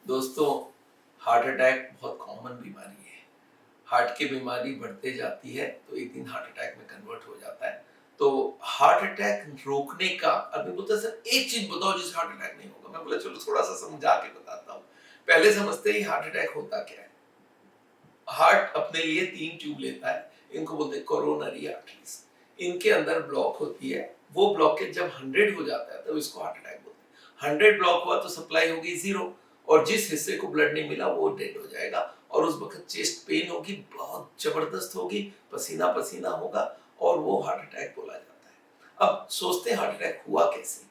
दोस्तों, heart attack बहुत common बीमारी है। हार्ट की बीमारी बढ़ते जाती है तो एक दिन हार्ट अटैक में कन्वर्ट हो जाता है। तो हार्ट अटैक रोकने का आदमी बोलता है सर एक चीज बताओ जिससे हार्ट अटैक नहीं होगा। मैं बोला चलो थोड़ा सा समझा के बताता हूँ। पहले समझते ही हार्ट अटैक होता क्या है। हार्ट अपने लिए 3 ट्यूब लेता है, इनको बोलते हैं कोरोनरी आर्टरीज। इनके अंदर ब्लॉक होती है, वो ब्लॉकेज जब 100 हो जाता है तो इसको हार्ट अटैक बोलते हैं। 100 ब्लॉक हुआ तो सप्लाई होगी 0 और जिस हिस्से को ब्लड नहीं मिला वो डेड हो जाएगा और उस वक्त चेस्ट पेन होगी, बहुत जबरदस्त होगी, पसीना पसीना होगा और वो हार्ट अटैक बोला जाता है। अब सोचते हैं हार्ट अटैक हुआ कैसे,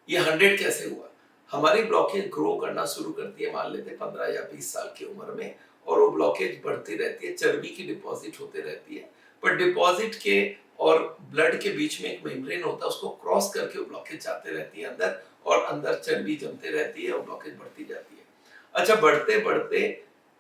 ये 100 कैसे हुआ। हमारी ब्लॉकेज ग्रो करना शुरू करती है, मान लेते 15 या 20 साल की उम्र में, और वो ब्लॉकेज बढ़ती रहती है, चर्बी की डिपॉजिट होते रहती है। पर डिपॉजिट के और ब्लड के बीच में एक मेम्ब्रेन होता है, उसको क्रॉस करके वो ब्लॉकेज जाते रहती है अंदर और अंदर चर्बी जमते रहती है और ब्लॉकेज बढ़ती जाती है। अच्छा, बढ़ते बढ़ते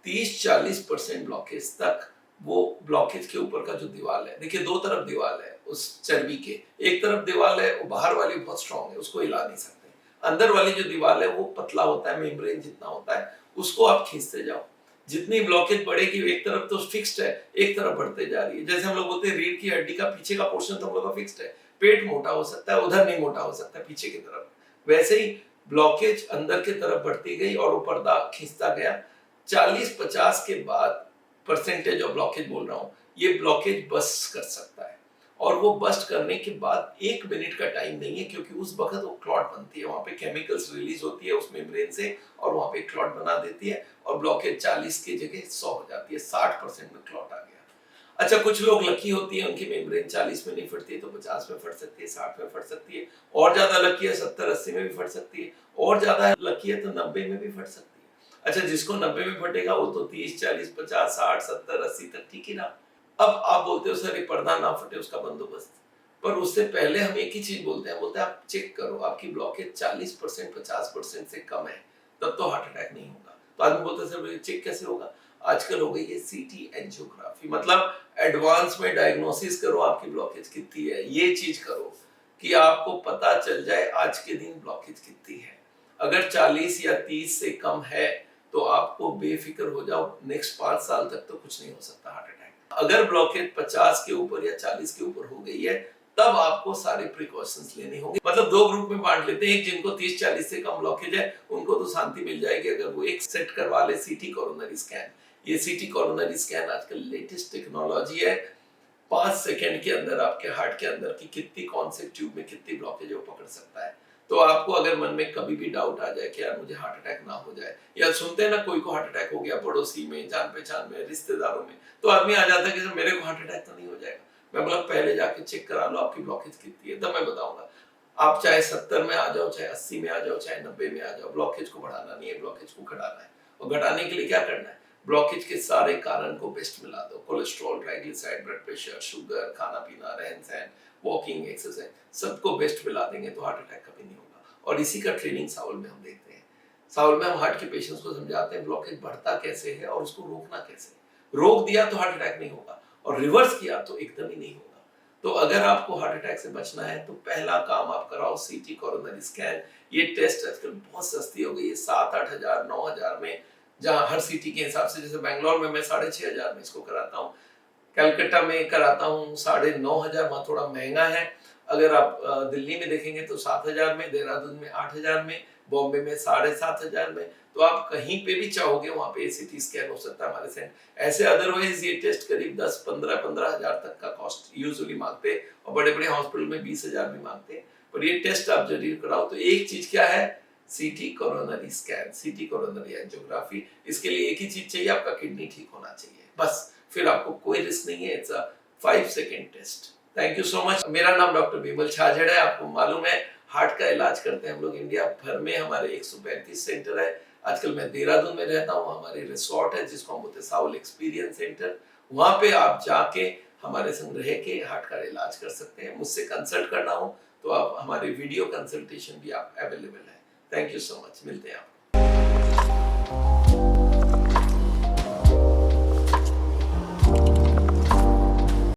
30-40% ब्लॉकेज तक वो ब्लॉकेज के ऊपर का जो दीवार है, देखिए 2 तरफ दीवार है उस चर्बी के, एक तरफ दीवार है वो बाहर वाली बहुत स्ट्रांग है, उसको हिला नहीं सकते। अंदर वाली जो दीवार है वो पतला होता है, मेम्ब्रेन जितना होता है, उसको आप खींचते जाओ। जितनी ब्लॉकेज बढ़ेगी एक तरफ तो फिक्स्ड है, एक तरफ बढ़ते जा रही है। जैसे हम लोग बोलते हैं रीढ़ की हड्डी का पीछे का पोर्शन तो हम लोग का फिक्स्ड है, पेट मोटा हो सकता है, उधर नहीं मोटा हो सकता पीछे की तरफ। वैसे ही ब्लॉकेज अंदर की तरफ बढ़ती गई और वो पर्दा खींचता गया। 40-50 के बाद परसेंटेज ऑफ ब्लॉकेज बोल रहा हूँ, ये ब्लॉकेज बस्ट कर सकता है और वो बस्ट करने के बाद 1 मिनट का टाइम नहीं है, क्योंकि उस वक्त वो क्लॉट बनती है, वहां पे केमिकल्स रिलीज होती है उस मेम्ब्रेन से और वहां पे क्लॉट बना देती है और ब्लॉकेज 40 की जगह 100 हो जाती है, 60% में क्लॉट आ गया। अच्छा, कुछ लोग लकी होती है, उनकी मेम्ब्रेन 40 में नहीं फटती है तो 50 में फट सकती है, 60 में फट सकती है, और ज्यादा लकी है 70-80 में भी फट सकती है, और ज्यादा लकी है तो 90 में भी फट सकती है। अच्छा, जिसको 90 में फटेगा वो तो 30, 40, 50, 60, 70, 80 तक ठीक ही रहा। अब आप बोलते हो सर ये पर्दा ना फटे उसका बंदोबस्त, पर उससे पहले हम एक ही चीज बोलते हैं, बोलते हैं आप चेक करो आपकी ब्लॉकेज 40% 50% से कम है, तब तो हार्ट अटैक नहीं होगा। तो आदमी बोलते हैं सर चेक कैसे होगा। आजकल हो गई है सीटी एंजियोग्राफी, मतलब एडवांस में डायग्नोसिस करो आपकी ब्लॉकेज कितनी है, ये चीज करो कि आपको पता चल जाए आज के दिन ब्लॉकेज कितनी है। अगर 40 या 30 से कम है तो आपको बेफिक्र हो जाओ, नेक्स्ट 5 साल तक तो कुछ नहीं हो सकता हार्ट अटैक। अगर ब्लॉकेज 50 के ऊपर या 40 के ऊपर हो गई है तब आपको सारे प्रिकॉशंस लेने होंगे। मतलब 2 ग्रुप में बांट लेते हैं, एक जिनको 30-40 से कम ब्लॉकेज है उनको तो शांति मिल जाएगी अगर वो एक सेट करवा ले सीटी कोरोनरी स्कैन। ये सीटी कोरोनरी स्कैन आजकल लेटेस्ट टेक्नोलॉजी है, 5 सेकंड के अंदर आपके हार्ट के अंदर की कितनी कौन से ट्यूब में कितनी ब्लॉकेज वो पकड़ सकता है। तो आपको अगर मन में कभी भी डाउट आ जाए कि यार मुझे हार्ट अटैक ना हो जाए, या सुनते हैं ना कोई को हार्ट अटैक हो गया पड़ोसी में, जान पहचान में, रिश्तेदारों में, तो आदमी आ जाता है कि सर मेरे को हार्ट अटैक तो नहीं हो जाएगा। मैं बोला पहले जाके चेक करा लो आपकी ब्लॉकेज कितनी है, तब मैं बताऊंगा। आप चाहे 70 में आ जाओ, चाहे 80 में आ जाओ, चाहे 90 में आ जाओ, ब्लॉकेज को बढ़ाना नहीं है, ब्लॉकेज को घटाना है। और घटाने के लिए क्या करना है, ब्लॉकेज के सारे कारण को बेस्ट मिला दो, cholesterol, triglyceride, blood pressure, sugar, खाना पीना, रहन सहन, वॉकिंग, एक्सरसाइज, सबको बेस्ट मिला देंगे तो हार्ट अटैक कभी नहीं होगा। और इसी का ट्रेनिंग साउल में हम देखते हैं। साउल में हम हार्ट के पेशेंट्स को समझाते हैं ब्लॉकेज बढ़ता कैसे है और उसको रोकना कैसे। रोक दिया तो हार्ट अटैक नहीं होगा और रिवर्स किया तो एकदम ही नहीं होगा। तो अगर आपको हार्ट अटैक से बचना है तो पहला काम आप कराओ सीटी कोरोनरी स्कैन। ये टेस्ट आजकल बहुत सस्ती हो गई है, 7-8 हजार 9 हजार में, जहां हर सिटी के हिसाब से, जैसे बैंगलोर में मैं 6,500 में इसको कराता हूँ, कलकत्ता में कराता हूँ 9,500, वहाँ थोड़ा महंगा है। अगर आप दिल्ली में देखेंगे तो 7,000 में, देहरादून में 8,000 में, बॉम्बे में 7,500 में। तो आप कहीं पे भी चाहोगे वहाँ पे सीटी स्कैन हो सकता है हमारे सेंटर। ऐसे अदरवाइज ये टेस्ट करीब 10-15 हजार तक का कॉस्ट यूजुअली मांगते हैं और बड़े बड़े हॉस्पिटल में 20,000 भी मांगते हैं। पर ये टेस्ट आप जरूर कराओ। तो एक चीज क्या है, सीटी कोरोनरी स्कैन, सीटी कोरोनरी एंजियोग्राफी। इसके लिए एक ही चीज चाहिए, आपका किडनी ठीक होना चाहिए, बस। फिर आपको कोई रिस्क नहीं है, it's a 5 second test. Thank you so much. मेरा नाम डॉक्टर बिमल छाजेड़ है। आपको मालूम है हार्ट का इलाज करते हैं हम लोग इंडिया भर में, हमारे 135 सेंटर है। आजकल मैं देहरादून में रहता हूँ, हमारी रिसोर्ट है जिसको हम बोलते हैं साउल एक्सपीरियंस सेंटर। वहां पे आप जाके हमारे संग रह के हार्ट का इलाज कर सकते हैं। मुझसे कंसल्ट करना हो तो आप हमारे वीडियो कंसल्टेशन भी आप अवेलेबल है। थैंक यू सो मच, मिलते हैं आपको।